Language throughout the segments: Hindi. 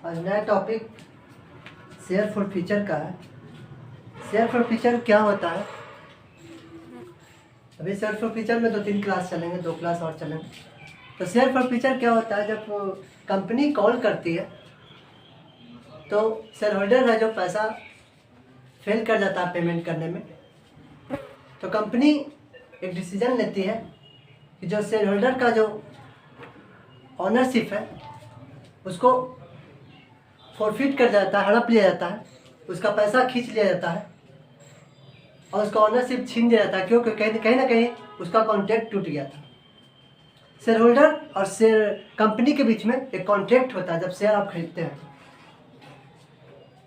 आज नया टॉपिक शेयर फॉर फ्यूचर का है। शेयर फॉर फ्यूचर क्या होता है? अभी शेयर फॉर फ्यूचर में 2-3 क्लास चलेंगे, 2 क्लास और चलेंगे। तो शेयर फॉर फ्यूचर क्या होता है? जब कंपनी कॉल करती है तो शेयर होल्डर है जो पैसा फेल कर जाता है पेमेंट करने में, तो कंपनी एक डिसीजन लेती है कि जो शेयर होल्डर का जो ऑनरशिप है उसको फॉरफिट कर जाता है, हड़प लिया जाता है, उसका पैसा खींच लिया जाता है और उसका ऑनरशिप छीन लिया जाता है। क्योंकि कहीं ना कहीं उसका कॉन्ट्रैक्ट टूट गया था। शेयर होल्डर और शेयर कंपनी के बीच में एक कॉन्ट्रैक्ट होता है। जब शेयर आप खरीदते हैं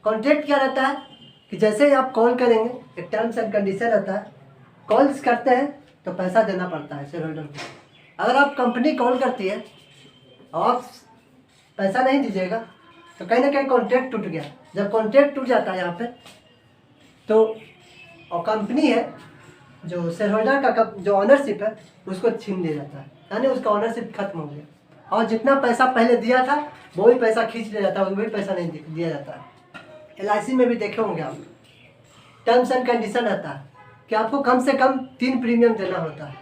कॉन्ट्रैक्ट क्या रहता है कि जैसे ही आप कॉल करेंगे एक टर्म्स एंड कंडीशन रहता है। कॉल्स करते हैं तो पैसा देना पड़ता है शेयर होल्डर को। अगर आप कंपनी कॉल करती है और आप पैसा नहीं दीजिएगा तो कहीं ना कहीं कॉन्ट्रैक्ट टूट गया। जब कॉन्ट्रैक्ट टूट जाता है यहाँ पे तो और कंपनी है जो शेयर होल्डर का जो ऑनरशिप है उसको छीन लिया जाता है, यानी उसका ऑनरशिप खत्म हो गया और जितना पैसा पहले दिया था वही पैसा खींच लिया जाता है, वही पैसा नहीं दिया जाता है। LIC में भी देखे होंगे आप, टर्म्स एंड कंडीशन रहता है कि आपको कम से कम 3 प्रीमियम देना होता है।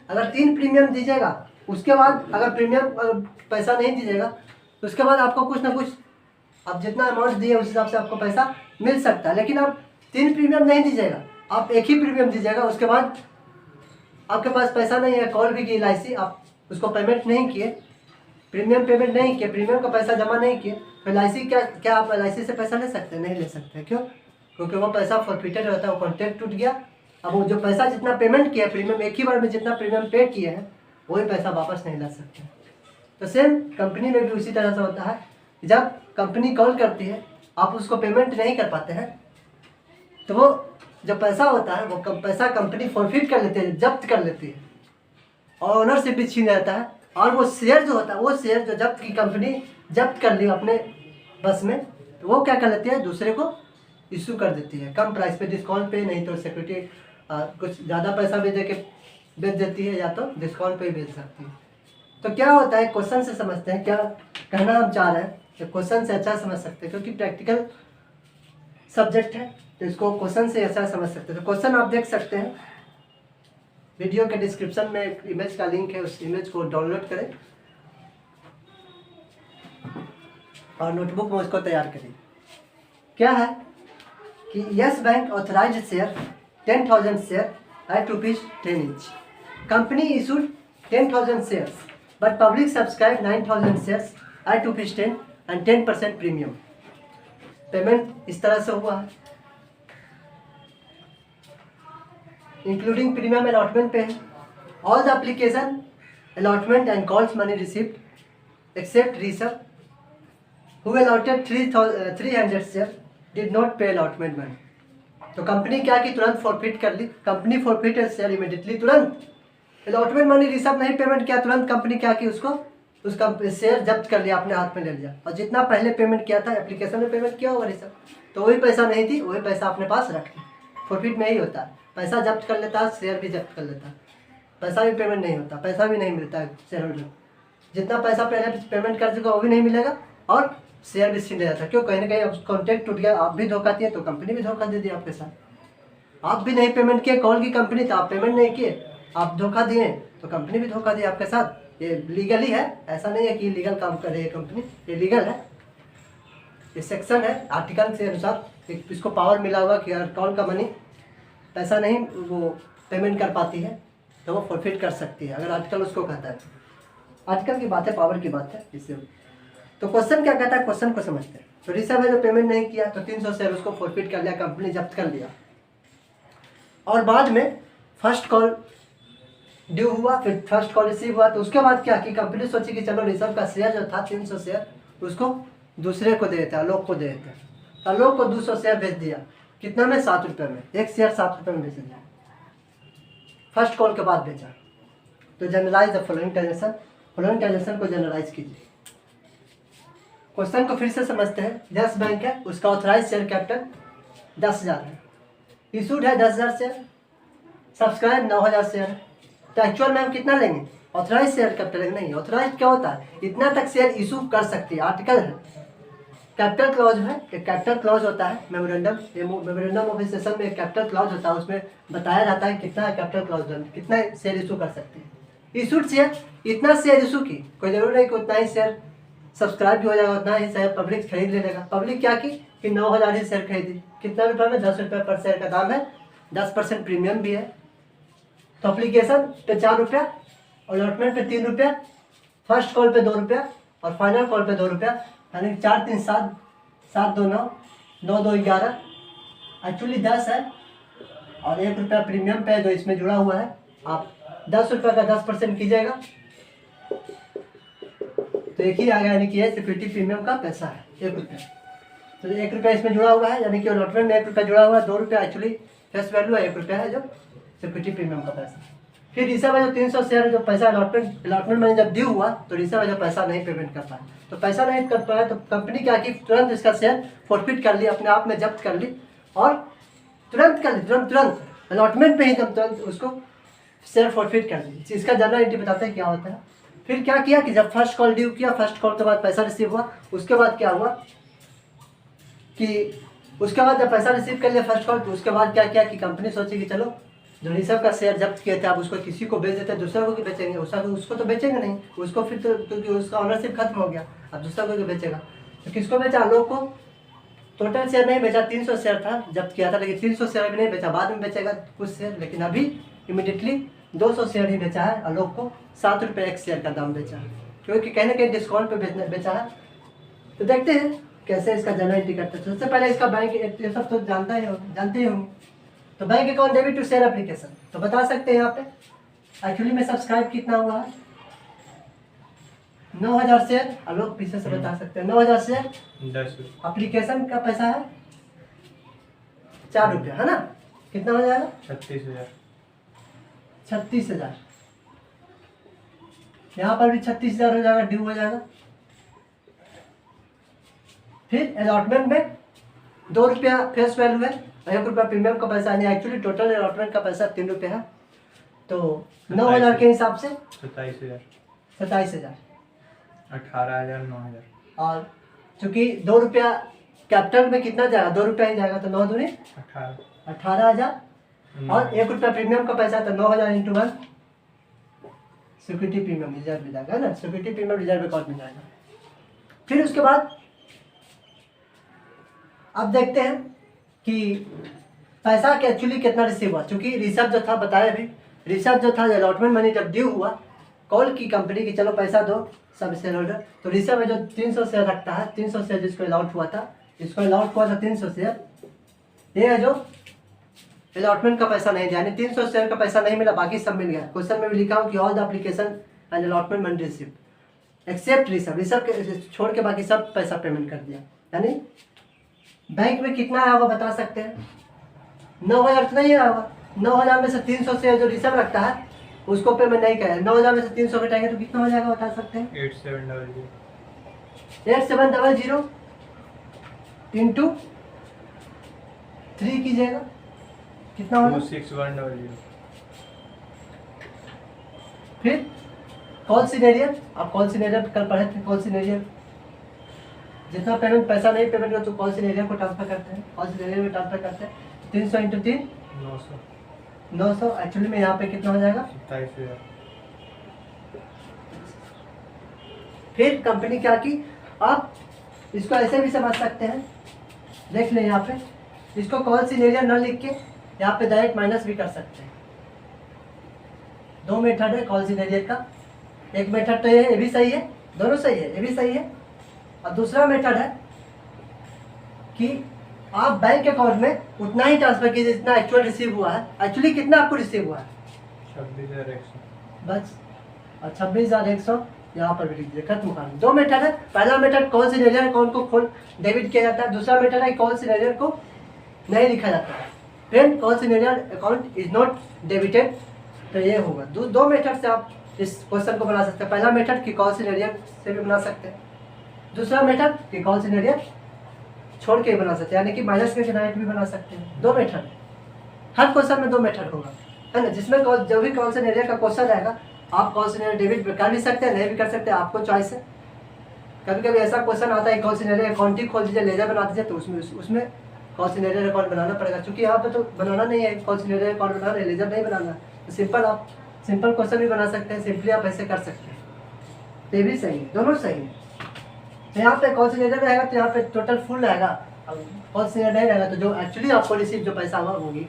अगर 3 प्रीमियम दीजिएगा उसके बाद अगर प्रीमियम पैसा नहीं दीजिएगा तो उसके बाद आपको कुछ ना कुछ आप जितना अमाउंट दिए उस हिसाब से आपको पैसा मिल सकता है। लेकिन आप 3 प्रीमियम नहीं दीजिएगा, आप एक ही प्रीमियम दीजिएगा, उसके बाद आपके पास पैसा नहीं है, कॉल भी की LIC, आप उसको पेमेंट नहीं किए, प्रीमियम पेमेंट नहीं किए, प्रीमियम का पैसा जमा नहीं किए, तो LIC क्या आप LIC से पैसा ले सकते हैं? नहीं ले सकते। क्यों? क्योंकि वो पैसा फॉरफिटेड रहता है, वो कॉन्ट्रैक्ट टूट गया। अब वो जो पैसा जितना पेमेंट किया प्रीमियम, एक ही बार में जितना प्रीमियम पे किए हैं वही पैसा वापस नहीं ला सकते। तो सेम कंपनी में भी उसी तरह से होता है। जब कंपनी कॉल करती है आप उसको पेमेंट नहीं कर पाते हैं तो वो जो पैसा होता है वो पैसा कंपनी फॉरफिट कर लेती है, जब्त कर लेती है और ओनरशिप भी छीन जाता है। और वो शेयर जो होता है, वो शेयर जो जब्त की कंपनी जब्त कर ली अपने बस में, तो वो क्या कर लेती है, दूसरे को इशू कर देती है कम प्राइस पे, डिस्काउंट पे, नहीं तो सिक्योरिटी कुछ ज़्यादा पैसा भी दे के बेच देती है, या तो डिस्काउंट पे बेच सकती है। तो क्या होता है, क्वेश्चन से समझते हैं क्या कहना हम चाह रहे हैं। तो क्वेश्चन से अच्छा समझ सकते हैं क्योंकि प्रैक्टिकल सब्जेक्ट है, तो इसको क्वेश्चन से अच्छा समझ सकते हैं। तो क्वेश्चन आप देख सकते हैं, वीडियो के डिस्क्रिप्शन में एक इमेज का लिंक है, उस इमेज को डाउनलोड करें और नोटबुक में उसको तैयार करें। क्या है कि yes bank authorised share 10,000 share eight ₹10 each. Company issued 10,000 shares, but public subscribed 9,000 shares at ₹10 and 10% premium. Payment इस तरह से हुआ है, इंक्लूडिंग प्रीमियम अलॉटमेंट पे है। All the application allotment and calls money receipt except Reeser who allotted 300 share did not pay allotment money. तो कंपनी क्या की, तुरंत फॉरफिट कर ली। कंपनी फॉरफिट शेयर इमीडिएटली, तुरंत अलॉटमेंट मनी रिसिप्ट नहीं पेमेंट किया, तुरंत कंपनी क्या की, उसका शेयर जब्त कर लिया, अपने हाथ में ले लिया। और जितना पहले पेमेंट किया था, एप्लीकेशन में पेमेंट किया होगा रिसिप्ट, तो वही पैसा नहीं थी, वही पैसा अपने पास रख ली। फॉरफिट में ही होता है, पैसा जब्त कर लेता है, शेयर भी जब्त कर लेता है, पैसा भी पेमेंट नहीं होता, पैसा भी नहीं मिलता है शेयर होल्डर। जितना पैसा पहले पेमेंट कर चुका वो भी नहीं मिलेगा और शेयर भी छीन ले जाता है। क्यों? कहीं ना कहीं अब कॉन्ट्रैक्ट टूट गया, आप भी धोखा दिए तो कंपनी भी धोखा दे दी आपके साथ। आप भी नहीं पेमेंट किए, कॉल की कंपनी, तो आप पेमेंट नहीं किए, आप धोखा दिए तो कंपनी भी धोखा दी आपके साथ। ये लीगल ही है, ऐसा नहीं है कि लीगल काम कर रही है कंपनी, ये लीगल है। ये सेक्शन है आर्टिकल के अनुसार, इसको पावर मिला हुआ कि अगर कॉल का मनी पैसा नहीं वो पेमेंट कर पाती है तो वो फॉरफिट कर सकती है, अगर आर्टिकल उसको कहता है। आर्टिकल की बात है, पावर की बात है इससे। तो क्वेश्चन क्या कहता है, क्वेश्चन को समझते हैं। तो रिसर्व है जो पेमेंट नहीं किया तो 300 शेयर उसको फॉरफिट कर लिया, कंपनी जब्त कर लिया। और बाद में फर्स्ट कॉल ड्यू हुआ, फिर फर्स्ट कॉल रिसीव हुआ, तो उसके बाद क्या कि कंपनी सोची कि चलो रिसर्व का शेयर जो था 300 शेयर उसको दूसरे को दे देते हैं, आलोक को दे देते हैं। आलोक को 200 शेयर भेज दिया, कितना में, ₹7 में, एक शेयर ₹7 में भेज दिया, फर्स्ट कॉल के बाद भेजा। तो जनरलाइज द फॉलोइंग ट्रांजेक्शन को जनरलाइज कीजिए। क्वेश्चन को फिर से समझते हैं। यस बैंक है, उसका ऑथराइज शेयर कैपिटल 10,000 है, इशूड है 10,000 शेयर, सब्सक्राइब 9,000 शेयर है। तो एक्चुअल में हम कितना लेंगे, ऑथराइज शेयर कैपिटल नहीं। ऑथराइज क्या होता है, इतना तक शेयर इशू कर सकती है, आर्टिकल है। कैपिटल क्लॉज है, एक कैपिटल क्लॉज होता है मेमोरेंडम, ये मेमोरेंडम ऑफ सेशन में एक कैपिटल क्लॉज होता है, उसमें बताया जाता है कितना कैपिटल क्लॉज कितना शेयर इशू कर सकते हैं। इशूड शेयर, इतना शेयर इशू की कोई जरूरी नहीं कि उतना ही शेयर सब्सक्राइब भी हो जाएगा, उतना ही शेयर पब्लिक खरीद ले लेगा। पब्लिक क्या की कि 9,000 ही शेयर खरीदी, कितना रुपये में 10 रुपये पर शेयर का दाम है, 10% प्रीमियम भी है। तो अप्लीकेशन पे 4 रुपया, अलॉटमेंट पे 3 रुपया, फर्स्ट कॉल पे 2 रुपया और फाइनल कॉल पे 2 रुपया, यानी 4 3 7 7 2 9 9 2 11, एक्चुअली 10 है और 1 रुपया प्रीमियम पे जो इसमें जुड़ा हुआ है। आप 10 रुपये का 10% कीजिएगा तो एक ही आ गया, यानी कि ये सिक्योरिटी प्रीमियम का पैसा है 1 रुपया। तो 1 रुपया इसमें जुड़ा हुआ है, यानी कि अलॉटमेंट में 1 रुपया जुड़ा हुआ है, 2 रुपया एक्चुअली फेस वैल्यू है, 1 रुपया है जो सिक्योरिटी प्रीमियम का पैसा। फिर रिसर्व है जो 300 शेयर जो पैसा अलॉटमेंट मनी जब ड्यू हुआ तो रिसर्व है जो पैसा नहीं पेमेंट कर पाया, तो पैसा नहीं कर पाया तो कंपनी क्या की तुरंत इसका शेयर फॉरफिट कर ली, अपने आप में जब्त कर ली और तुरंत कर ली, तुरंत अलॉटमेंट पे ही जब तुरंत उसको शेयर फॉरफिट कर दी। इसका जनरल एंट्री बताते हैं क्या होता है। फिर क्या किया कि जब फर्स्ट कॉल ड्यू किया, फर्स्ट कॉल के बाद पैसा रिसीव हुआ, उसके बाद क्या हुआ कि उसके बाद जब पैसा रिसीव कर लिया फर्स्ट कॉल, तो उसके बाद क्या किया कि कंपनी सोची कि चलो जो रिसर्व का शेयर जब्त किए थे आप उसको किसी को बेच देते हैं, दूसरा को बेचेंगे, उसको तो बेचेंगे नहीं, उसको फिर तो क्योंकि उसका ऑनरशिप खत्म हो गया, अब दूसरा को बेचेगा। तो किसको बेचा? लोग को। टोटल शेयर नहीं बेचा, 300 शेयर था जब्त किया था, लेकिन 300 शेयर अभी नहीं बेचा, बाद में बेचेगा कुछ शेयर, लेकिन अभी इमीडिएटली 200 शेयर ही बेचा है और लोग को 7 रुपये एक शेयर का दाम बेचा है, क्योंकि कहीं ना कहीं डिस्काउंट पे बेचा है। तो देखते हैं कैसे इसका जनरल एंट्री करते हैं। सबसे पहले इसका बैंक ये सब तो जानते ही होंगे। तो bank account debit to share application तो बता सकते हैं यहाँ पे एक्चुअली में सब्सक्राइब कितना हुआ है 9,000 शेयर, और लोग पीछे से बता सकते हैं 9,000 शेयर 10। एप्लीकेशन का पैसा है 4 रुपया, है ना? कितना हो जाएगा? 36,000। 36,000। यहाँ पर भी 36,000 हो जाएगा, ड्यू हो जाएगा। फिर अलॉटमेंट में 2 रुपया फेस वैल्यू है, 1 रुपया प्रीमियम का पैसा, यानी एक्चुअली टोटल अलॉटमेंट का पैसा 3 रुपये है। तो 9,000 के हिसाब से 27,000, 27,000, 18,000, 9,000। और चूंकि 2 रुपया कैपिटल में कितना जाएगा? 2 रुपया ही जाएगा, तो 9 दूनी 18,000 और 1 रुपया प्रीमियम का पैसा तो 9,000 इंटू 1 सिक्योरिटी प्रीमियम रिजर्व में जाएगा ना, सिक्योरिटी प्रीमियम रिजर्व अकाउंट में जाएगा। फिर उसके बाद अब देखते हैं कि पैसा के एक्चुअली कितना रिसीव हुआ। चूंकि रिसर्व जो था बताया अभी, रिसर्व जो था अलॉटमेंट मनी जब ड्यू हुआ, कॉल की कंपनी की चलो पैसा दो सब शेयर होल्डर, तो रिसर्व जो 300 शेयर रखता है, 300 शेयर जिसको अलॉट हुआ था, 300 शेयर, ये है जो अलॉटमेंट का पैसा नहीं दिया, यानी 300 शेयर का पैसा नहीं मिला, बाकी सब मिल गया। क्वेश्चन में भी लिखा हूँ कि all the application and allotment money received except reserve के छोड़ के बाकी सब पैसा पेमेंट कर दिया। यानी बैंक में कितना आया होगा बता सकते हैं? 9,000 तो नहीं आया होगा, 9,000 में से 300 शेयर जो रिसर्व रखता है उसको पेमेंट नहीं करें, 9,000 में से 300 घटाएंगे तो कितना हो जाएगा बता सकते हैं? 8700 इंटू 3 कीजिएगा, कितना होगा? 26,100। फिर कॉल सिनेरियर, आप कॉल सिनेरियर कल पढ़े थे, कॉल सिनेरियर जितना पेमेंट पैसा नहीं पेमेंट हो तो कॉल सिनेरियर को ट्रांसफर करते हैं, कॉल सिनेरियर में ट्रांसफर करते हैं। 300 इंटू 3 900, एक्चुअली में यहाँ पे कितना हो जाएगा? 27,000। फिर कंपनी क्या की, आप इसको ऐसे भी समझ सकते हैं, देख लें यहाँ पे, इसको कॉल सिनेरियर न लिख के यहाँ पे डायरेक्ट माइनस भी कर सकते हैं। 2 मेथड है कॉल सिनेरियर का, एक मेथड तो ये भी सही है, दोनों सही है, ये भी सही है, और दूसरा मेथड है कि आप बैंक अकाउंट में उतना ही ट्रांसफर कीजिए जितना एक्चुअल रिसीव हुआ है। एक्चुअली कितना आपको रिसीव हुआ है? 26,100 बस, और 26,100 यहाँ पर भी लिख दीजिए, खत्म कहानी। 2 मेथड है, पहला मेथड कॉल सिनेरियर अकाउंट को खोल डेबिट किया जाता है, दूसरा मेथड है कॉल सिनेरियर को नहीं लिखा जाता है। Friend call scenario account is not debited, तो ये होगा। 2 मेथड से आप इस क्वेश्चन को बना सकते हैं। पहला मेथड की कॉल सिनेरियर से भी बना सकते हैं, दूसरा मेथड कि कॉल सिनेरियर छोड़ के ही बना सकते हैं, यानी कि माइनस करके डायरेक्ट भी बना सकते हैं। 2 मेथड, हर क्वेश्चन में 2 मेथड होगा, है ना? जिसमें जो भी कॉल सिनेरियर का क्वेश्चन आएगा आप कॉल सिनेरियर डेबिट कर भी सकते हैं, नहीं भी कर सकते, आपको चॉइस है, कभी कभी ऐसा क्वेश्चन आता है कौन सिनेरियो अकाउंट ही खोल दीजिए लेजर बना दीजिए, तो उसमें कौन सिनेरियो अकाउंट बनाना पड़ेगा, क्योंकि यहाँ पे तो बनाना नहीं है, कौन सिनेरियो अकाउंट बनाना है, लेजर नहीं बनाना। तो सिंपल क्वेश्चन भी बना सकते हैं, सिंपली आप ऐसे कर सकते हैं, ये भी सही है, दोनों सही है। तो यहाँ पे कौन सिनेरियो रहेगा तो यहाँ पे टोटल फुल रहेगा, अब कौन सिनेरियो नहीं रहेगा तो जो एक्चुअली आपको रिसीव जो पैसा हुआ होगी।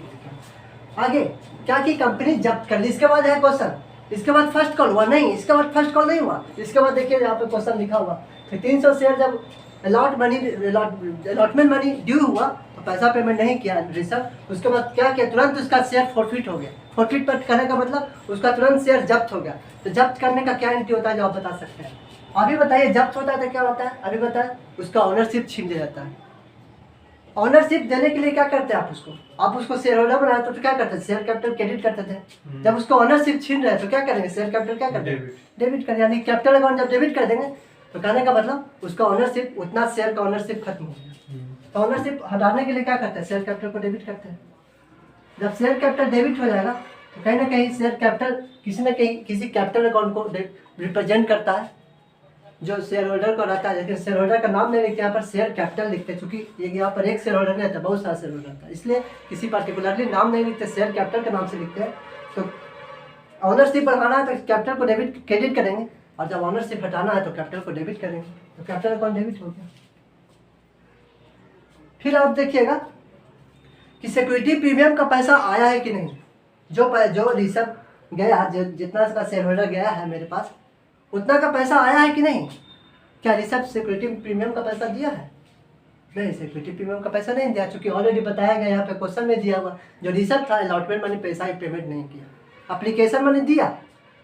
आगे क्या की कंपनी जब्त कर ली, इसके बाद है क्वेश्चन, इसके बाद फर्स्ट कॉल हुआ नहीं, इसके बाद फर्स्ट कॉल नहीं हुआ, इसके बाद देखिए यहाँ पे क्वेश्चन लिखा हुआ कि 300 शेयर जब अलॉटमेंट मनी ड्यू हुआ तो पैसा पेमेंट नहीं किया रिसर्व, उसके बाद क्या किया, तुरंत उसका शेयर फॉरफिट हो गया। फॉरफिट पर करने का मतलब उसका तुरंत शेयर जब्त हो गया। तो जब्त करने का क्या एंट्री होता है जो आप बता सकते हैं? अभी बताइए, जब्त होता है तो क्या होता है, अभी बताए, उसका ऑनरशिप छीन लिया जाता है। ऑनरशिप देने के लिए क्या करते हैं आप उसको शेयर होल्डर बनाए तो क्या करते थे, शेयर कैपिटल क्रेडिट करते थे। जब उसको ऑनरशिप छीन रहे हैं तो क्या करेंगे, शेयर कैपिटल क्या करते हैं, डेबिट कर, यानी कैपिटल अकाउंट जब डेबिट कर देंगे तो कहने का मतलब उसका ऑनरशिप, उतना शेयर का ऑनरशिप खत्म हो गया। तो ऑनरशिप हटाने के लिए क्या करते हैं, शेयर कैपिटल को डेबिट करते हैं। जब शेयर कैपिटल डेबिट हो जाएगा तो कहीं ना कहीं शेयर कैपिटल किसी न कहीं किसी कैपिटल अकाउंट को रिप्रेजेंट करता है जो शेयर होल्डर को रहता है, लेकिन शेयर होल्डर का नाम नहीं लिखते, यहाँ पर शेयर कैपिटल लिखते हैं, क्योंकि ये यहाँ पर एक शेयर होल्डर नहीं रहता, बहुत सारा शेयर होल्डर रहता है, इसलिए किसी पर्टिकुलरली नाम नहीं लिखते, शेयर कैपिटल के नाम से लिखते हैं। तो ऑनरशिप बढ़ाना है तो कैपिटल को डेबिट क्रेडिट करेंगे, और जब ऑनरशिप हटाना है तो कैपिटल को डेबिट करेंगे, तो कैपिटल अकाउंट डेबिट हो गया। फिर आप देखिएगा कि सिक्योरिटी प्रीमियम का पैसा आया है कि नहीं, जो रिसर्व गया, जितना का शेयर होल्डर गया है मेरे पास उतना का पैसा आया है कि नहीं। क्या रिसर्व सिक्योरिटी प्रीमियम का पैसा दिया है? नहीं, सिक्योरिटी प्रीमियम का पैसा नहीं दिया, चूंकि ऑलरेडी बताया गया यहाँ पे क्वेश्चन में दिया हुआ, जो रिसर्व था अलॉटमेंट मनी पैसा ही पेमेंट नहीं किया। एप्लीकेशन मनी दिया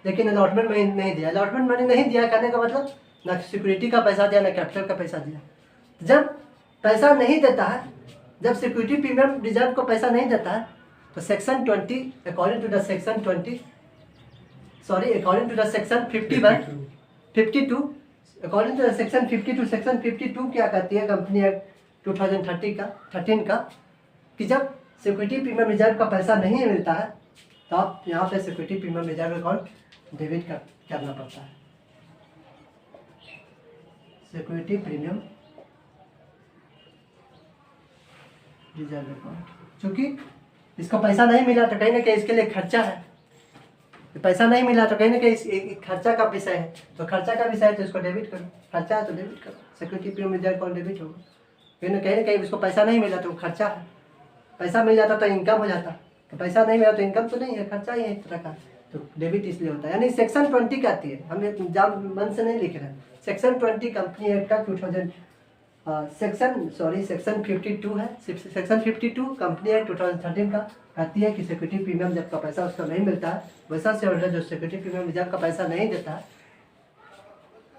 लेकिन अलॉटमेंट मनी नहीं दिया। अलॉटमेंट मनी नहीं दिया कहने का मतलब ना सिक्योरिटी का पैसा दिया ना कैपिटल का पैसा दिया। जब पैसा नहीं देता है, जब सिक्योरिटी प्रीमियम रिजर्व को पैसा नहीं देता है तो section 20 according to the section 52 according to the section 52 section 52 क्या कहती है कंपनी एक्ट 2013 का कि जब सिक्योरिटी प्रीमियम रिजर्व का पैसा नहीं मिलता है तो आप यहाँ पे security premium reserve account debit करना पड़ता है। सिक्योरिटी प्रीमियम रिजर्व अकाउंट, क्योंकि इसको पैसा नहीं मिला तो कहीं ना कहीं इसके लिए खर्चा है, पैसा नहीं मिला तो कहीं ना कहीं खर्चा का विषय है, तो खर्चा का विषय है तो इसको डेबिट करो, खर्चा है तो डेबिट करो, security premium reserve account debit होगा। कहीं ना कहीं उसको पैसा नहीं मिला तो खर्चा है, पैसा मिल जाता तो इनकम हो जाता, तो पैसा नहीं मिला तो इनकम तो नहीं है, खर्चा ही है एक तरह का, तो डेबिट इसलिए होता है। यानी सेक्शन 20 कहती है, हम जान मन से नहीं लिख रहे हैं, सेक्शन 20 कंपनी एक्ट का सेक्शन 52 है, सेक्शन 52 कंपनी एक्ट 2013 का कहती है कि सिक्योरिटी प्रीमियम जब का पैसा उसका नहीं मिलता है, वैसा शेयर होल्डर जो सिक्योरिटी प्रीमियम रिजर्व का पैसा नहीं देता है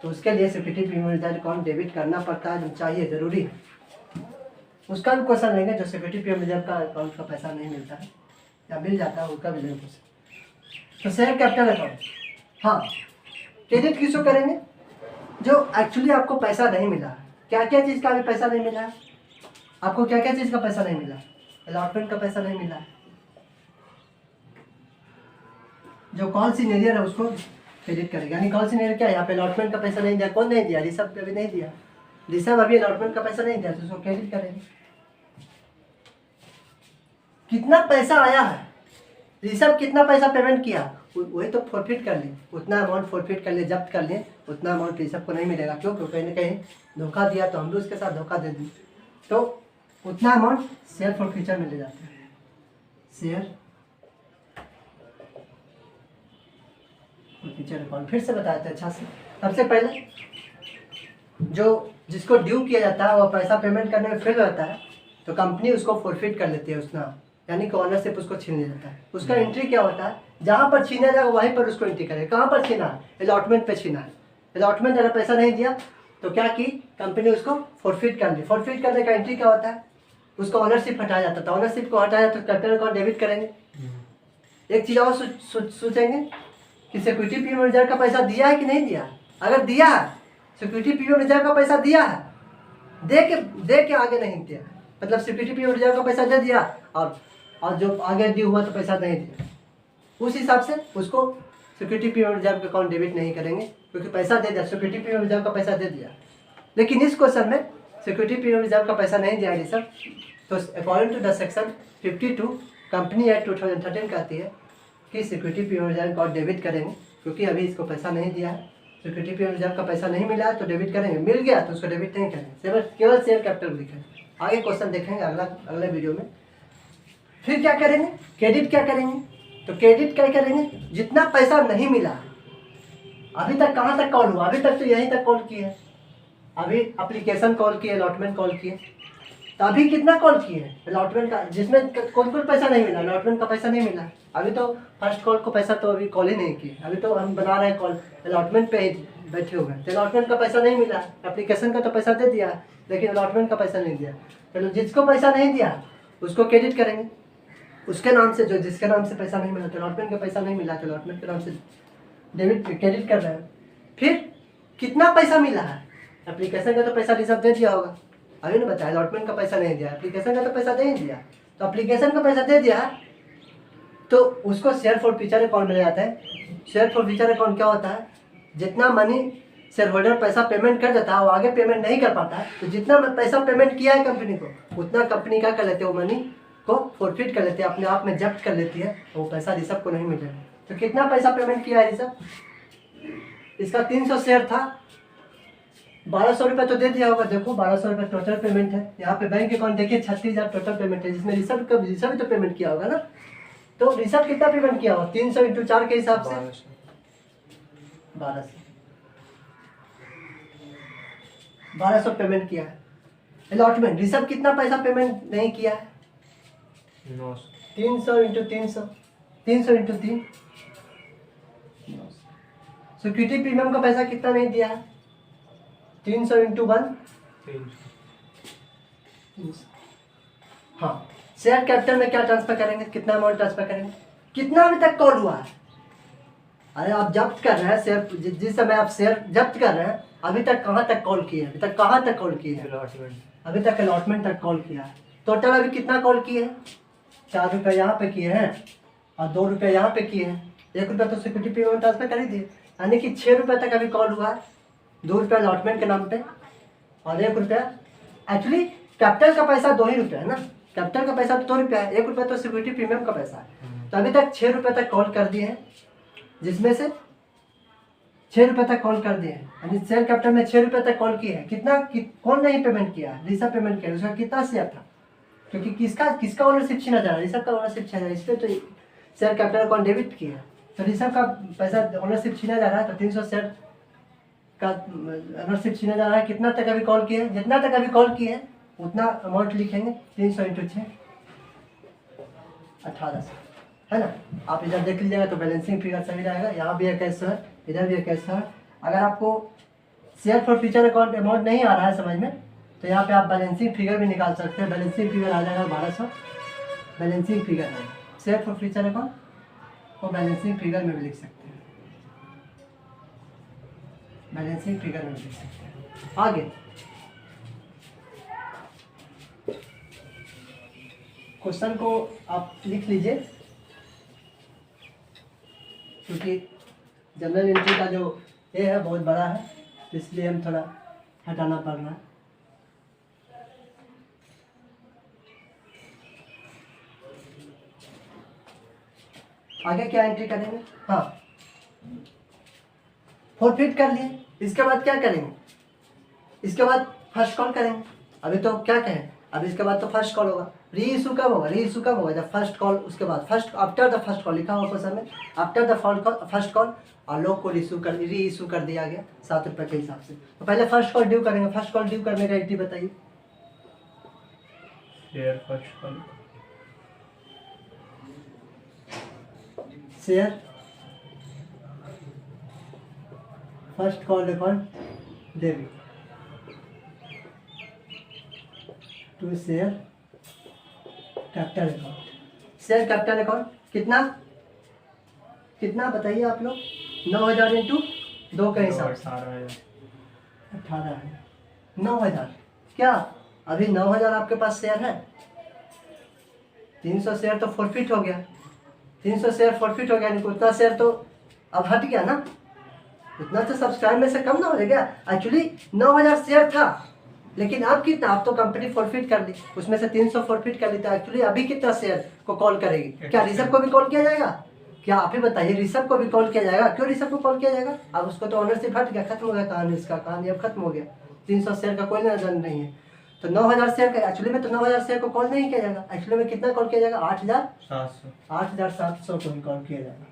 तो उसके लिए security premium reserve account debit करना पड़ता है, जो चाहिए ज़रूरी है। उसका भी क्वेश्चन लेंगे जो सिक्योरिटी प्रीमियम रिजर्व का अकाउंट का पैसा नहीं मिलता है या मिल जाता है, उसका भी लेंगे क्वेश्चन। तो शेयर कैपिटल अकाउंट, हाँ, क्रेडिट किसको करेंगे, जो एक्चुअली आपको पैसा नहीं मिला है। क्या क्या चीज़ का भी पैसा नहीं मिला है आपको, क्या क्या चीज़ का पैसा नहीं मिला, अलॉटमेंट का पैसा नहीं मिला है, जो कॉल सीनियर है उसको क्रेडिट करेगा। यानी कॉल सीनियर क्या है, यहाँ पे अलॉटमेंट का पैसा नहीं दिया, कौन नहीं दिया, रिसर्व पे भी नहीं दिया, रिसर्व अभी अलॉटमेंट का पैसा नहीं दिया तो उसको क्रेडिट करेंगे। कितना पैसा आया है, रिसर्व कितना पैसा पेमेंट किया वही तो फॉरफिट कर लिए, उतना अमाउंट फॉरफिट कर लिए, जब्त कर लिए, उतना अमाउंट रिसर्व को नहीं मिलेगा। क्यों? क्योंकि कहीं ना कहीं धोखा दिया तो हम भी उसके साथ धोखा दे दें, तो उतना अमाउंट शेयर फॉरफिचर में ले जाते हैं। शेयर फॉरफिचर अकाउंट फिर से बताते हैं अच्छा से। सबसे पहले जिसको ड्यू किया जाता है वो पैसा पेमेंट करने में फेल रहता है तो कंपनी उसको फॉरफिट कर लेती है, उसका यानी कि ऑनरशिप उसको छीन लिया जाता है। उसका एंट्री क्या होता है, जहाँ पर छीना जाएगा वहीं पर उसको एंट्री करें। कहाँ पर छीना है, अलॉटमेंट पे छीना है। अलॉटमेंट अगर पैसा नहीं दिया तो क्या की कंपनी उसको फॉरफिट कर ली। फॉरफिट करने का एंट्री क्या होता है, उसको ऑनरशिप हटाया जाता है। तो ऑनरशिप को हटाया तो कैपिटल अकाउंट डेबिट करेंगे। एक चीज़ और सोचेंगे कि सिक्योरिटी प्रीमियम रिजर्व का पैसा दिया है कि नहीं दिया। अगर दिया है, सिक्योरिटी प्रीमियम रिजर्व का पैसा दिया है, दे के आगे नहीं दिया, मतलब सिक्योरिटी प्रीमियम रिजर्व का पैसा दे दिया और जो आगे ड्यू हुआ तो पैसा नहीं दिया, उस हिसाब से उसको सिक्योरिटी प्रीमियम रिजर्व का अकाउंट डेबिट नहीं करेंगे, क्योंकि पैसा दे दिया, सिक्योरिटी प्रीमियम रिजर्व का पैसा दे दिया। लेकिन इस क्वेश्चन में सिक्योरिटी प्रीमियम रिजर्व का पैसा नहीं दिया रिजर्व, तो according to the section 52 company act 2013 कहती है कि सिक्योरिटी प्रीमियम रिजर्व को डेबिट करेंगे, क्योंकि अभी इसको पैसा नहीं दिया है, सिक्योरिटी प्रीमियम रिजर्व का पैसा नहीं मिला है तो डेबिट करेंगे, मिल गया तो उसको डेबिट नहीं करेंगे, केवल शेयर कैपिटल लिखेंगे। आगे क्वेश्चन देखेंगे अगले वीडियो में। फिर क्या करेंगे, क्रेडिट क्या करेंगे, तो क्रेडिट क्या करेंगे, जितना पैसा नहीं मिला अभी तक, कहाँ तक कॉल हुआ, अभी तक तो यहीं तक कॉल किए, अभी एप्लीकेशन कॉल किए, अलॉटमेंट कॉल किए, तो अभी कितना कॉल किए अलॉटमेंट का, जिसमें कौन कौन पैसा नहीं मिला, अलॉटमेंट का पैसा नहीं मिला, अभी तो फर्स्ट कॉल को पैसा तो अभी कॉल ही नहीं किए, अभी तो हम बना रहे हैं कॉल, अलॉटमेंट पे ही बैठे हुए हैं, तो अलॉटमेंट का पैसा नहीं मिला, एप्लीकेशन का तो पैसा दे दिया लेकिन अलॉटमेंट का पैसा नहीं दिया, तो जिसको पैसा नहीं दिया उसको क्रेडिट करेंगे, उसके नाम से, जो जिसके नाम से पैसा नहीं मिला, तो अलॉटमेंट का पैसा नहीं मिला तो अलॉटमेंट के नाम से डेबिट क्रेडिट कर रहे हैं। फिर कितना पैसा मिला है, एप्लीकेशन का तो पैसा रिजर्व दे दिया होगा, अभी नहीं बताया, अलॉटमेंट का पैसा नहीं दिया, एप्लीकेशन का तो पैसा दे ही दिया, तो एप्लीकेशन का पैसा दे दिया तो उसको शेयर फॉर फ्यूचर अकाउंट में जाता है। शेयर फॉर फ्यूचर अकाउंट क्या होता है, जितना मनी शेयर होल्डर पैसा पेमेंट कर देता है वो आगे पेमेंट नहीं कर पाता है, तो जितना पैसा पेमेंट किया है कंपनी को उतना कंपनी क्या कर लेते हैं, वो मनी को फॉरफिट कर लेते हैं, अपने आप में जब्त कर लेती है, वो पैसा रिसर्व को नहीं मिलेगा। तो कितना पैसा पेमेंट किया है रिसर्व, इसका 300 शेयर था, 1200 रुपये तो दे दिया होगा, देखो 1200 रुपये टोटल पेमेंट है, यहाँ पे बैंक अकाउंट देखिए 36,000 टोटल पेमेंट है, जिसमें रिसर्व तो पेमेंट किया होगा ना, तो रिसर्व कितना पेमेंट किया होगा, 300 × 4 के हिसाब से 1200 पेमेंट किया है। अलॉटमेंट रिसर्व कितना पैसा पेमेंट नहीं किया है, 300 × 300, 300 × 3, सिक्योरिटी प्रीमियम का पैसा कितना नहीं दिया है, 300 × 1, 300। हाँ, शेयर कैपिटल में क्या ट्रांसफर करेंगे, कितना अमाउंट ट्रांसफर करेंगे, कितना अभी तक कॉल हुआ है, अरे आप जब्त कर रहे हैं शेयर, जिस समय आप शेयर जब्त कर रहे हैं अभी तक कहाँ तक कॉल किए, अभी तक कहाँ तक कॉल किए हैं, अभी तक अलॉटमेंट तक कॉल किया है। टोटल अभी कितना कॉल किए हैं, 4 रुपये यहाँ पे किए हैं और 2 रुपये यहाँ पे किए हैं, 1 रुपया तो सिक्योरिटी प्रीमियम ट्रांसफर कर ही दिए, यानी कि 6 रुपये तक अभी कॉल हुआ है, 2 रुपया अलॉटमेंट के नाम पे और 1 रुपया, एक्चुअली कैपिटल का पैसा 2 ही रुपये है ना, कैपिटल का पैसा तो 2 रुपया है, 1 रुपया तो सिक्योरिटी प्रीमियम का पैसा है, तो अभी तक 6 रुपये तक कॉल कर दिए हैं, जिसमें से 6 रुपये तक कॉल कर दिए हैं, यानी शेयर कैपिटल में 6 रुपये तक कॉल किए हैं। कौन नहीं पेमेंट किया, रिसर्व पेमेंट किया, उसका कितना शेयर था, क्योंकि किसका ओनरशिप छीना जा रहा है, रिसर्व का ओनरशिप छीना जा रहा है, इसलिए तो शेयर कैपिटल अकाउंट डेबिट किया, तो रिसर्व का पैसा ओनरशिप छीना जा रहा है, तो 300 शेयर का ओनरशिप छीना जा रहा है। कितना तक अभी कॉल किए, जितना तक अभी कॉल किए उतना अमाउंट लिखेंगे, 300 × 6 1800 है ना। आप इधर देख लीजिएगा तो बैलेंसिंग फिगर सही रहेगा, यहाँ भी 2100 है, इधर भी 2100 है। अगर आपको share for future account amount नहीं आ रहा है समझ में, तो यहाँ पे आप बैलेंसिंग फिगर भी निकाल सकते हैं, बैलेंसिंग फिगर आ जाएगा 1200, बैलेंसिंग फिगर है शेयर फॉर फ्यूचर अकाउंट को बैलेंसिंग फिगर में भी लिख सकते हैं, बैलेंसिंग फिगर में भी लिख सकते हैं। आगे क्वेश्चन को आप लिख लीजिए, क्योंकि जनरल एंट्री का जो ये है बहुत बड़ा है, इसलिए हम थोड़ा हटाना पड़ रहा है। आगे क्या एंट्री करेंगे, हाँ फॉरफिट कर लिए, इसके बाद क्या करेंगे, इसके बाद फर्स्ट कॉल करेंगे। अभी तो क्या कहें, अभी इसके बाद तो फर्स्ट कॉल होगा, री इशू कब होगा, री इशू कब होगा जब फर्स्ट कॉल, उसके बाद first after the first call लिखा हुआ क्वेश्चन में, आफ्टर द फर्स्ट कॉल और लोग को री इशू कर दिया गया 7 रुपये के हिसाब से। तो पहले फर्स्ट कॉल ड्यू करेंगे, फर्स्ट कॉल ड्यू करने का एंट्री बताइए। Share first call, share first call account debit to share capital account. Share capital account कितना कितना बताइए आप लोग, 9000 × 2 के हिसाब से 18 है, 9000। क्या अभी 9000 आपके पास शेयर है, 300 शेयर तो फॉरफिट हो गया, 300 शेयर फॉरफिट हो गया, नहीं उतना शेयर तो अब हट गया ना, उतना तो सब्सक्राइब में से कम ना हो गया। एक्चुअली 9000 शेयर था, लेकिन अब कितना, अब तो कंपनी फॉरफिट कर ली, उसमें से 300 फॉरफिट कर ली, तो एक्चुअली अभी कितना शेयर को कॉल करेगी? क्या ऋषभ को भी कॉल किया जाएगा? क्या आप ही बताइए, ऋषभ को भी कॉल किया जाएगा? क्यों ऋषभ को कॉल किया जाएगा? अब उसको तो ऑनरशिप हट गया, खत्म हो गया कहानी, इसका कहानी अब खत्म हो गया। 300 शेयर का कोई नजर नहीं है। तो 9000 शेयर का एक्चुअली में, तो 9000 शेयर को कॉल नहीं किया जाएगा। एक्चुअली में कितना कॉल किया जाएगा? 8700 को कॉल किया जाएगा।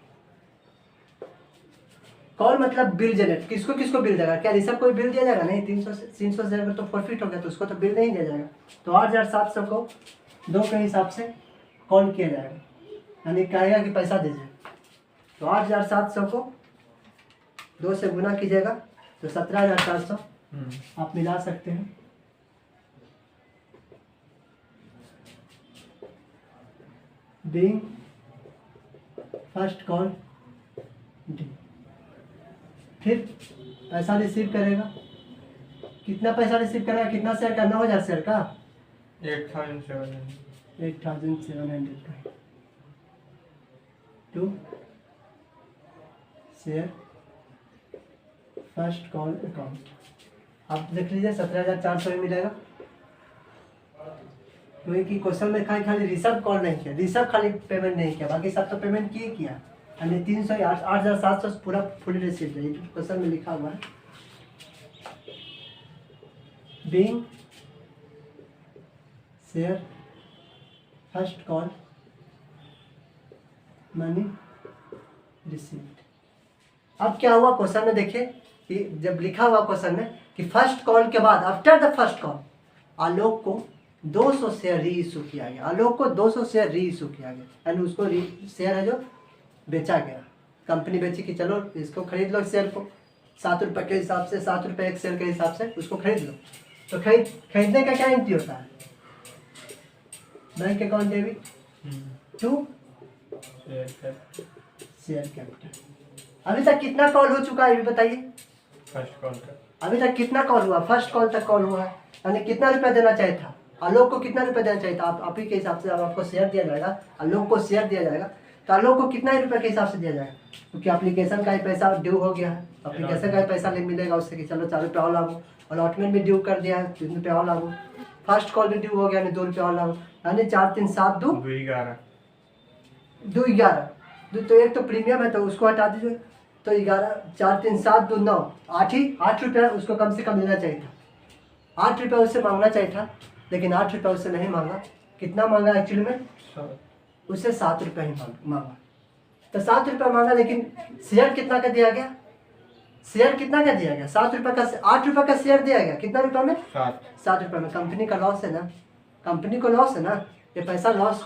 कॉल मतलब बिल जनरेट, किसको किसको बिल देगा? क्या ऋषभ को बिल दिया जाएगा? नहीं, 300 शेयर का तो प्रॉफिट हो गया, तो उसको तो बिल नहीं दिया जाएगा। तो 8700 को 2 के हिसाब से कॉल किया जाएगा, यानी कहेगा कि पैसा दीजिए। तो 8700 को 2 से गुना कीजिएगा तो 17400 आप मिला सकते हैं। Being first call D. फिर पैसा रिसीव करेगा, कितना पैसा रिसीव करेगा? कितना शेयर का? 9000 शेयर का 8700 का to share first call account. आप देख लीजिए 17400 ही मिलेगा, क्योंकि क्वेश्चन में खाली ऋषभ कॉल नहीं किया, ऋषभ खाली पेमेंट नहीं किया, बाकी सब तो पेमेंट किया, यानी 8700 पूरा फुल रिसीव है, क्वेश्चन में लिखा हुआ है। Being share first call money received. अब क्या हुआ क्वेश्चन में? देखिए कि जब लिखा हुआ क्वेश्चन में कि फर्स्ट कॉल के बाद, आफ्टर द फर्स्ट कॉल, आलोक को 200 शेयर री इशू किया गया। आलोक को 200 शेयर री इशू किया गया, यानी उसको शेयर है जो बेचा गया। कंपनी बेची कि चलो इसको खरीद लो, शेयर को 7 रुपये के हिसाब से, 7 रुपये एक शेयर के हिसाब से उसको खरीद लो। तो खरीदने का क्या एंट्री होता है? Bank account debit to share capital. अभी तक कितना कॉल हो चुका है ये बताइए? फर्स्ट कॉल का अभी तक कितना कॉल हुआ? फर्स्ट कॉल तक कॉल हुआ है, यानी कितना रुपया देना चाहिए था? आलोक को कितना रुपया देना चाहिए था? आप ही के हिसाब से, अब आपको शेयर दिया जाएगा, आलोक को शेयर दिया जाएगा, तो आलोक को कितना रुपये के हिसाब से दिया जाएगा? क्योंकि एप्लीकेशन का ही पैसा ड्यू हो गया है, एप्लीकेशन का ही पैसा मिलेगा उससे कि चलो 4 रुपये और लागू, अलॉटमेंट भी ड्यू कर दिया है 3 रुपये और लागू, फर्स्ट कॉल भी ड्यू हो गया, यानी 2 रुपये और लागू, यानी 4 3 7 2 11। तो एक तो प्रीमियम है तो उसको हटा दीजिए, तो 11 4 3 7 2 9 8 रुपया उसको कम से कम लेना चाहिए था। 8 रुपया उससे मांगना चाहिए था, लेकिन 8 रुपया उससे नहीं मांगा। कितना मांगा एक्चुअली में? उससे 7 रुपया ही मांगा। तो 7 रुपया मांगा, लेकिन शेयर कितना का दिया गया? शेयर कितना का दिया गया? 7 रुपये का, 8 रुपये का शेयर दिया गया। कितना रुपये में? 7 रुपये में। कंपनी का लॉस है ना, कंपनी को लॉस है ना, ये पैसा लॉस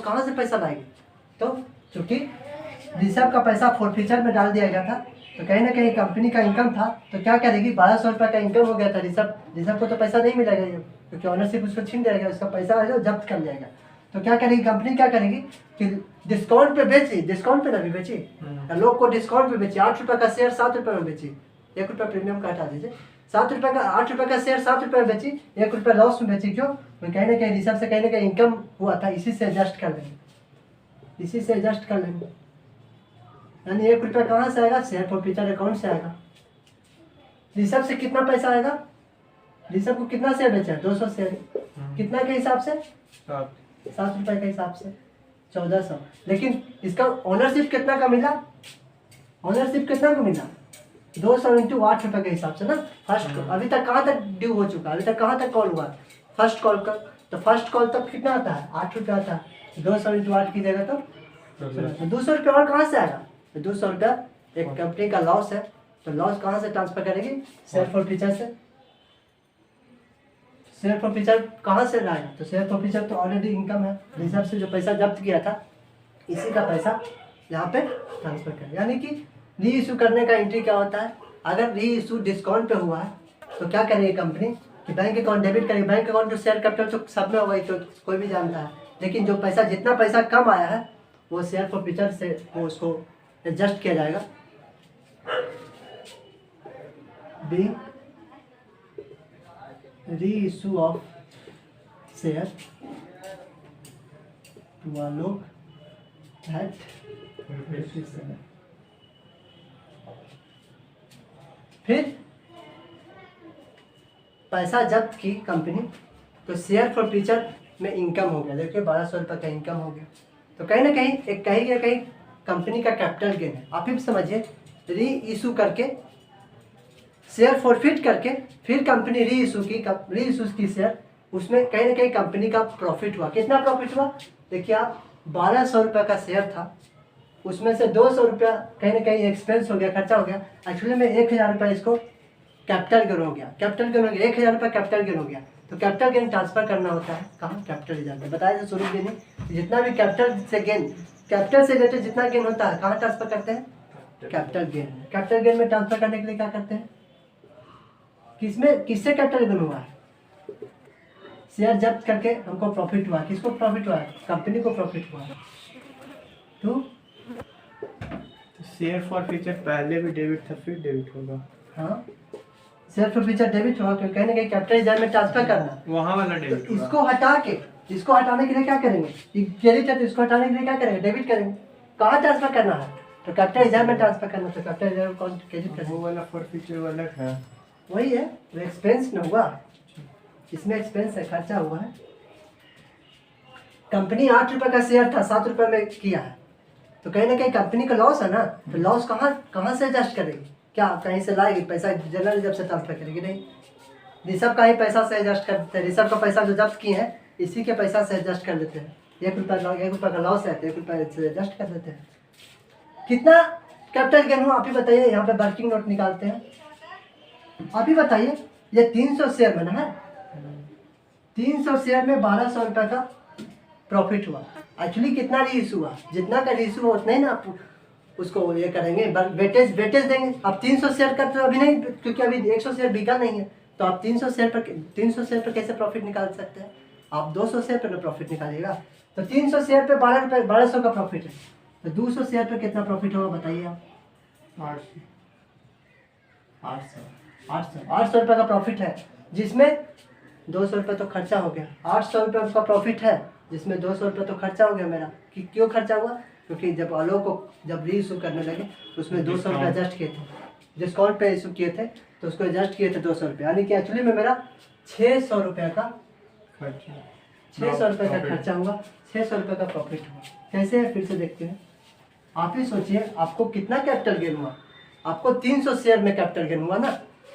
कहाँ से पैसा लाएगी? तो चूँकि ऋषभ का पैसा फॉरफीचर में डाल दिया गया था, तो कहीं ना कहीं कंपनी का इनकम था, तो क्या करेगी? 1200 रुपये का इनकम हो गया था। ऋषभ को तो पैसा नहीं मिलेगा ये, क्योंकि ऑनरशिप उसको छीन जाएगा, उसका पैसा है जो जब्त कर जाएगा। तो क्या करेगी कंपनी? क्या करेगी कि डिस्काउंट पे बेची, डिस्काउंट पे ना भी बेची, लोग को डिस्काउंट पे बेची। 8 रुपये का शेयर 7 रुपये में बेची, 1 रुपया प्रीमियम का हटा दीजिए, 7 रुपये का 8 रुपये का शेयर 7 रुपये में बेची, 1 रुपया लॉस में बेची। क्यों? कहीं ना कहीं ऋषभ से कहीं ना कहीं इनकम हुआ था, इसी से एडजस्ट कर लेंगे, इसी से एडजस्ट कर लेंगे। यानी 1 रुपया कहाँ से आएगा? शेयर फॉरफीचर अकाउंट से आएगा। ऋषभ से कितना पैसा आएगा? ऋषभ को कितना शेयर बेचा है? 200 शेयर। कितना के हिसाब से? 7 रुपये के हिसाब से 1400। लेकिन इसका ओनरशिप कितना का मिला? ओनरशिप कितना को मिला? 200 इंटू 8 रुपये के हिसाब से ना। फर्स्ट अभी तक कहाँ तक ड्यू हो चुका है? अभी तक कहाँ तक कॉल हुआ? फर्स्ट कॉल का। तो फर्स्ट कॉल तक कितना आता है? 8 रुपये आता है। 200 इंटू 8 की जगह तो 200 रुपये और कहाँ से आएगा? तो 200 रुपया एक कंपनी का लॉस है, तो लॉस कहाँ से ट्रांसफर करेगी? शेयर फॉरफीचर से। शेयर फॉरफीचर कहाँ से लाएगा? तो शेयर फॉरफीचर तो ऑलरेडी इनकम है, रिजर्व से जो पैसा जब्त किया था इसी का पैसा यहाँ पे ट्रांसफर करें। यानी कि री इशू करने का एंट्री क्या होता है? अगर री इशू डिस्काउंट पे हुआ है तो क्या करेगी कंपनी कि बैंक अकाउंट डेबिट करेगी। बैंक अकाउंट तो शेयर कैपिटल तो सब में होगा, तो कोई भी जानता है, लेकिन जो पैसा जितना पैसा कम आया है वो शेयर फॉरफीचर से वो उसको एडजस्ट किया जाएगा। Being reissue of share to Alok at 57। फिर पैसा जब्त की कंपनी, तो शेयर फॉर फ्यूचर में इनकम हो गया। देखिए 1200 रुपये का इनकम हो गया। तो कहीं ना कहीं एक कहीं कंपनी का कैपिटल गेन है। आप ही समझिए, री इशू करके शेयर फॉरफिट करके फिर कंपनी री इशू की शेयर, उसमें कहीं ना कहीं कंपनी का प्रॉफिट हुआ। कितना प्रॉफिट हुआ? देखिए आप 1200 रुपये का शेयर था, उसमें से 200 रुपया कहीं ना कहीं एक्सपेंस हो गया, खर्चा हो गया। एक्चुअली में 1000 रुपये इसको कैपिटल गेन हो गया। 1000 रुपये कैपिटल गेन हो गया। तो कैपिटल गेन ट्रांसफर करना होता है कहाँ? कैपिटल रिजर्व में। बताया था शुरू में नहीं, जितना भी कैपिटल से रिलेटेड जितना गेन होता है कहाँ ट्रांसफर करते हैं? Capital gain. कैपिटल गेन में ट्रांसफर करने के लिए क्या करते हैं? किससे कैपिटल गेन हुआ है? शेयर जब्त करके हमको प्रॉफिट हुआ। किसको प्रॉफिट हुआ? कंपनी को प्रॉफिट हुआ। तो शेयर फॉर फ्यूचर पहले भी डेबिट था, फिर डेबिट होगा। हाँ, शेयर फॉर फ्यूचर डेबिट हुआ, क्योंकि कहीं ना कहीं कैपिटल रिजर्व में ट्रांसफर करना। वहाँ वाला तो डेबिट होगा। इसको हटाने के लिए क्या करेंगे? क्रेडिट है तो इसको हटाने के लिए क्या करेंगे? डेबिट करेंगे। कहाँ ट्रांसफर करना है? तो कैपिटल रिजर्व में ट्रांसफर करना। तो कैपिटल रिजर्व कौन क्रेडिट करेंगे? वो वाला फॉर फ्यूचर वाला है, वही है, वो एक्सपेंस न हुआ। इसमें एक्सपेंस है, खर्चा हुआ है। कंपनी 8 रुपये का शेयर था, 7 रुपये में किया है, तो कहीं ना कहीं कंपनी का लॉस है ना। तो लॉस कहाँ से एडजस्ट करेगी? क्या कहीं से लाएगी पैसा? जनरल रिजर्व से ट्रांसफर करेगी? नहीं, रिजर्व का ही पैसा से एडजस्ट कर देते हैं। रिजर्व का पैसा जो जब्त किए हैं इसी के पैसा से एडजस्ट कर देते हैं। 1 रुपये का लॉस है तो 1 रुपये से एडजस्ट कर देते हैं। कितना कैपिटल गेन हुआ आप ही बताइए। यहाँ पे वर्किंग नोट निकालते हैं। आप ही बताइए, ये 300 शेयर में ना है, 300 शेयर में 1200 रुपये का प्रॉफिट हुआ। एक्चुअली कितना री इशू हुआ? जितना का री इशू हुआ उतना ही ना आप उसको ये करेंगे, वेटेज देंगे। अब 300 शेयर का तो अभी नहीं, क्योंकि अभी 100 शेयर बिका नहीं है। तो आप 300 शेयर पर कैसे प्रॉफिट निकाल सकते हैं? आप 200 शेयर पर प्रॉफिट निकालिएगा। तो 300 शेयर पे 1200 का प्रॉफिट है, तो 200 शेयर पर कितना प्रॉफिट होगा बताइए आप? 800 रुपये का प्रॉफिट है, जिसमें 200 रुपये तो खर्चा हो गया। 800 रुपये का प्रॉफिट है, जिसमें 200 रुपये तो खर्चा हो गया मेरा। क्यों खर्चा हुआ? क्योंकि जब अलोक को जब री इशू करने लगे उसमें 200 रुपये एडजस्ट किए थे, डिस्काउंट पे इशू किए थे, तो उसको एडजस्ट किए थे 200 रुपये। यानी कि एक्चुअली में मेरा 600 रुपये का 600 रुपये का खर्चा हुआ, 600 रुपये का प्रॉफिट हुआ। कैसे है फिर से देखते हैं। आप ही सोचिए, आपको कितना कैपिटल गेन हुआ? आपको 300 शेयर में कैपिटल गेन हुआ ना,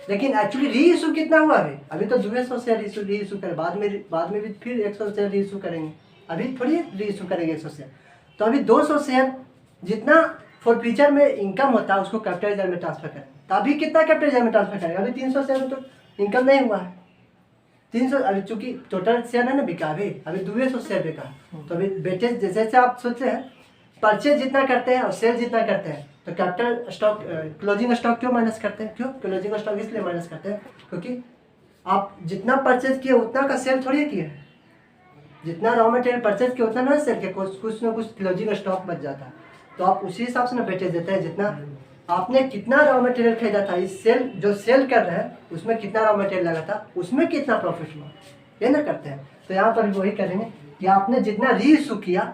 लेकिन एक्चुअली री इशू कितना हुआ? अभी तो 200 शेयर री इशू करें, बाद में भी फिर 100 शेयर री इशू करेंगे। अभी थोड़ी री इशू करेंगे 100 शेयर। तो अभी 200 शेयर जितना फॉर फ्यूचर में इनकम होता है उसको कैपिटल रिजर्व में ट्रांसफर करें। तो अभी कितना कैपिटल रिजर्व में ट्रांसफर करेंगे? अभी 300 शेयर में तो इनकम नहीं हुआ है। 300 अभी चूंकि टोटल शेयर है ना बिका, अभी 200 शेयर बिका। तो अभी वेटेज जैसे आप सोचते हैं, परचेज जितना करते हैं और सेल जितना करते हैं, तो कैपिटल स्टॉक क्लोजिंग स्टॉक क्यों माइनस करते हैं? क्यों क्लोजिंग स्टॉक इसलिए माइनस करते हैं क्योंकि आप जितना परचेज किए उतना का सेल थोड़ी किए हैं। जितना रॉ मटेरियल परचेज किया उतना ना सेल किया, कुछ ना कुछ क्लोजिंग स्टॉक बच जाता है। तो आप उसी हिसाब से ना वेटेज देते हैं, जितना आपने कितना रॉ मटेरियल खरीदा था, इस जो सेल कर रहे हैं उसमें कितना रॉ मटेरियल लगा था, उसमें कितना प्रॉफिट हुआ, ये ना करते हैं। तो यहाँ पर वही करेंगे कि आपने जितना री इशू किया,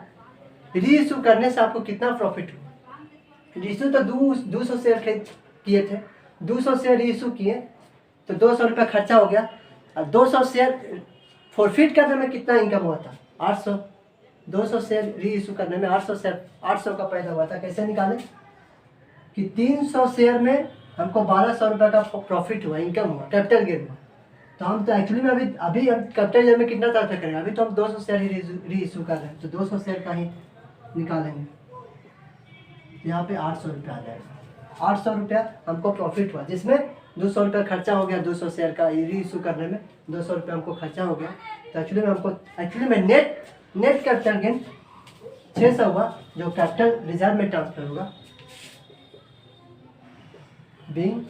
री इशू करने से आपको कितना प्रॉफिट हुआ। री इशू तो 200 शेयर किए थे, 200 शेयर री इशू किए तो 200 रुपये खर्चा हो गया। और 200 शेयर फॉरफिट करने में कितना इनकम हुआ था? 800। 200 शेयर री इशू करने में 800 का पैदा हुआ था। कैसे निकालें कि 300 शेयर में हमको 1200 रुपये का प्रॉफिट हुआ, इनकम हुआ, कैपिटल गेन हुआ। तो हम तो एक्चुअली में अभी हम कैपिटल गेन में कितना ट्रांसफर करेंगे? अभी तो हम 200 शेयर ही री इशू कर रहे हैं, तो 200 शेयर का ही निकालेंगे। यहाँ पे 800 रुपया आ जाएगा। 800 रुपया हमको प्रॉफिट हुआ, जिसमें 200 रुपया खर्चा हो गया। 200 शेयर का री इशू करने में 200 रुपया हमको खर्चा हो गया। तो एक्चुअली में नेट कैपिटल गेन 600 हुआ, जो कैपिटल रिजर्व में ट्रांसफर होगा। Being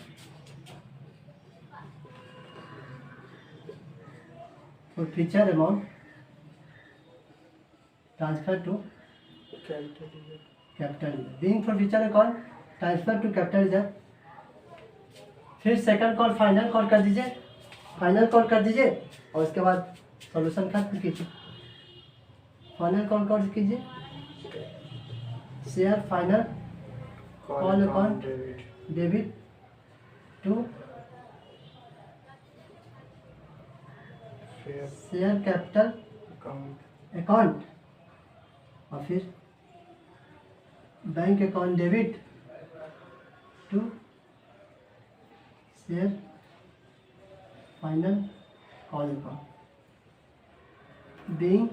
forfeiture amount transfer to capital, being forfeiture account transfer to capital reserve. फिर सेकंड कॉल फाइनल कॉल कर दीजिए, और उसके बाद सॉल्यूशन खत्म कीजिए। फाइनल कॉल कीजिए, share final call account debit to share capital account, और फिर bank account debit to share final call account being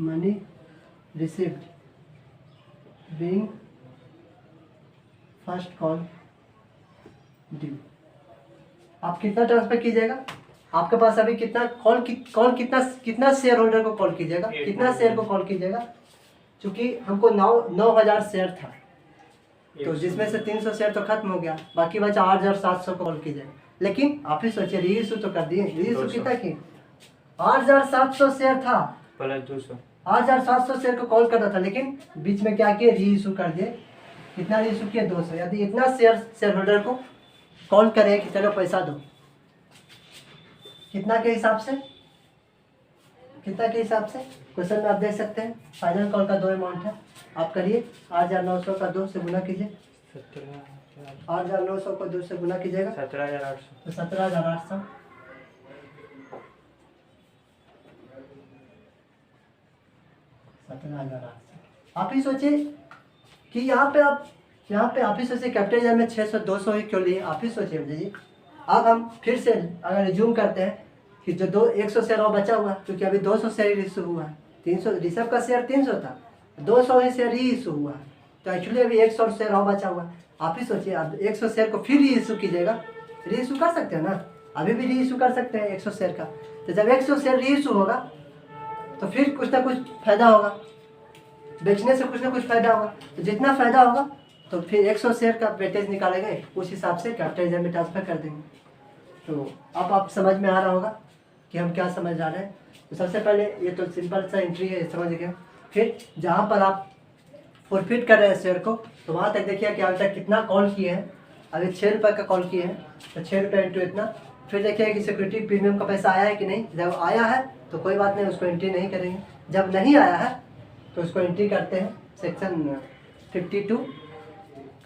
money received being first call due. आप कितना ट्रांसफर कीजिएगा? आपके पास अभी कितना कॉल कितना शेयर होल्डर को कॉल कीजिएगा, कितना शेयर को कॉल कीजिएगा? क्योंकि हमको 9,000 शेयर था, तो जिसमें से 300 शेयर तो खत्म हो गया, बाकी बचा 8,700 को कॉल कीजिएगा। लेकिन आप ही सोचिए, री इशू तो कर दिए, री इशू कितना की 8,700 शेयर था, प्लस 200 8,700 शेयर को कॉल करना था, लेकिन बीच में क्या किए, री इशू कर दिए। कितना री इशू किया? 200। यदि इतना शेयर होल्डर को कॉल करें कि चलो पैसा दो, कितना के हिसाब से, कितना के हिसाब से क्वेश्चन में आप देख सकते हैं। फाइनल कॉल का 2 अमाउंट है, आप करिए 8,900 का 2 से गुना कीजिए, 8,900 को 2 से गुना कीजिएगा 17,800, तो 17,800, 17,800। आप ही सोचिए कि यहाँ पे आप ही सोचिए कैपिटल में 600 200 ही क्यों लिए, आप ही सोचिए जी। अब हम फिर से अगर रिज्यूम करते हैं कि जो 100 शेयर और बचा हुआ, क्योंकि अभी 200 शेयर ही इशू हुआ है, 300 रिसर्व का शेयर 300 था, 200 ही शेयर ही इशू हुआ है, तो एक्चुअली अभी 100 शेयर और बचा हुआ है। आप ही सोचिए, अब 100 शेयर को फिर री इशू कीजिएगा, री इशू कर सकते हैं ना, अभी भी री इशू कर सकते हैं 100 शेयर का। तो जब 100 शेयर री इशू होगा तो फिर कुछ ना कुछ फायदा होगा, बेचने से कुछ ना कुछ फायदा होगा, तो जितना फायदा होगा तो फिर 100 शेयर का वेटेज निकालेंगे, उस हिसाब से कैपिटल में ट्रांसफर कर देंगे। तो अब आप समझ में आ रहा होगा कि हम क्या समझ रहे हैं। तो सबसे पहले ये तो सिंपल सा एंट्री है, समझ गए। फिर जहाँ पर आप फॉरफिट कर रहे हैं शेयर को, तो वहाँ तक देखिए कि अभी तक कितना कॉल किए हैं। अभी 6 रुपये का कॉल किए हैं, तो 6 रुपये इंटू इतना। फिर देखिए कि सिक्योरिटी प्रीमियम का पैसा आया है कि नहीं। जब आया है तो कोई बात नहीं, उसको एंट्री नहीं करेंगे। जब नहीं आया है तो उसको एंट्री करते हैं section 52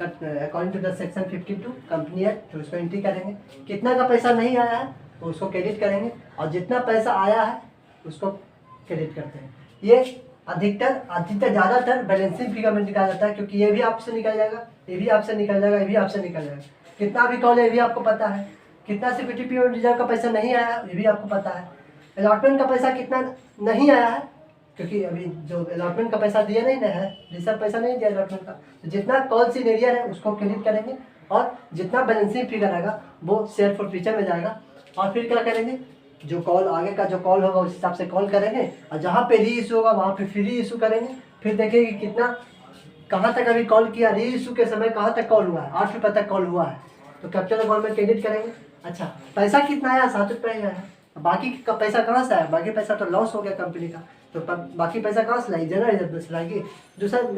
according to the section 52 company act, तो उसको एंट्री करेंगे। कितना का पैसा नहीं आया है तो उसको क्रेडिट करेंगे, और जितना पैसा आया है उसको क्रेडिट करते हैं। ये अधिकतर ज़्यादातर बैलेंसिंग फिगर में निकाला जाता है, क्योंकि ये भी आपसे निकल जाएगा, ये भी आपसे निकल जाएगा, ये भी आपसे निकल जाएगा। कितना भी कॉल है ये भी आपको पता है, कितना सिक्योरिटी पीरियड रिजर्व का पैसा नहीं आया है ये भी आपको पता है, अलॉटमेंट का पैसा कितना नहीं आया है, क्योंकि अभी जो अलॉटमेंट का पैसा दिया नहीं ना है, रिजर्व पैसा नहीं दिया अलॉटमेंट का। तो जितना कॉल इन एरिया है उसको क्रेडिट करेंगे, और जितना बैलेंसिंग फिगर आएगा वो शेयर फॉर फ्यूचर में जाएगा। और फिर क्या करेंगे, जो कॉल आगे का जो कॉल होगा उस हिसाब से कॉल करेंगे, और जहाँ पे री इशू होगा वहाँ पे फिर री इशू करेंगे। फिर देखेंगे कि कितना कहाँ तक अभी कॉल किया, री इशू के समय कहाँ तक कॉल हुआ है, 8 रुपये तक कॉल हुआ है, तो कैपिटल अकाउंट में क्रेडिट करेंगे। अच्छा, पैसा कितना आया, 7 रुपये आया है, बाकी का पैसा कहाँ से आया, बाकी पैसा तो लॉस हो गया कंपनी का, तो बाकी पैसा कहाँ से लाएगी, जनरल रिजर्व से लाएगी, दूसरा से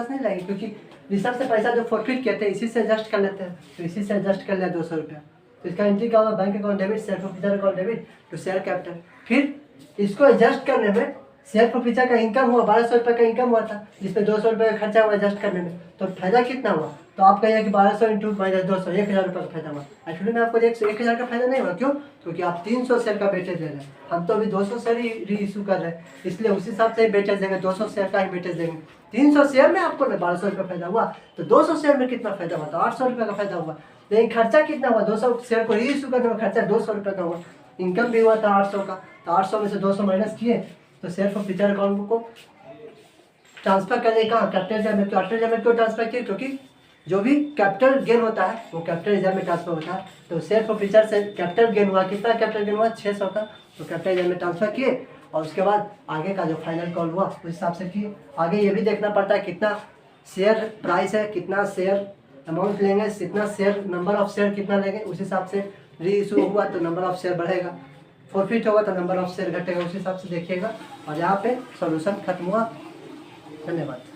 नहीं लाएगी, क्योंकि रिजर्व से पैसा जो फॉरफिट किए थे इसी से एडजस्ट कर लेते हैं, तो इसी से एडजस्ट कर लिया 200 रुपया। तो इसका एंट्री क्या होगा, bank account debit share for future account debit to share capital. फिर इसको एडजस्ट करने में शेयर फॉर फ्यूचर का इनकम हुआ 1200 रुपये का इनकम हुआ था, जिसमें 200 रुपये का खर्चा हुआ एडजस्ट करने में, तो फायदा कितना हुआ। तो आप कहिए कि 1200 इंटू माइनस 200 1000 रुपये का फायदा हुआ। एक्चुअली में आपको 1000 का फायदा नहीं हुआ, क्यों, क्योंकि आप 300 शेयर का वेटेज ले रहे हैं, हम तो अभी 200 शेयर ही री इशू कर रहे हैं, इसलिए उस हिसाब से ही वेटेज देंगे, 200 शेयर का ही वेटेज देंगे। 300 शेयर में आपको 1200 रुपये फायदा हुआ, तो 200 शेयर में कितना फायदा हुआ, तो 800 रुपये का फायदा हुआ। लेकिन खर्चा कितना हुआ, 200 शेयर को री इशू करने में खर्चा 200 रुपये का हुआ, इनकम भी हुआ था 800 का, तो 800 में से 200 माइनस किए, तो शेयर फॉर फ्यूचर अकाउंट को ट्रांसफर करने का कैपिटल रिजर्व में, कैपिटल रिजर्व में क्यों ट्रांसफर किए, क्योंकि जो भी कैपिटल गेन होता है वो कैपिटल रिजर्व में ट्रांसफर होता है। तो शेयर फॉर फ्यूचर से कैपिटल गेन हुआ, कितना कैपिटल गेन हुआ, 600 का, तो कैपिटल रिजर्व में ट्रांसफर किए, और उसके बाद आगे का जो फाइनल कॉल हुआ उस हिसाब से किए। आगे ये भी देखना पड़ता है कितना शेयर प्राइस है, कितना शेयर अमाउंट लेंगे, कितना शेयर नंबर ऑफ शेयर कितना लेंगे, उस हिसाब से री इशू हुआ तो नंबर ऑफ शेयर बढ़ेगा, फॉरफिट होगा तो नंबर ऑफ शेयर घटेगा, उस हिसाब से देखिएगा। और यहाँ पे सॉल्यूशन खत्म हुआ। धन्यवाद।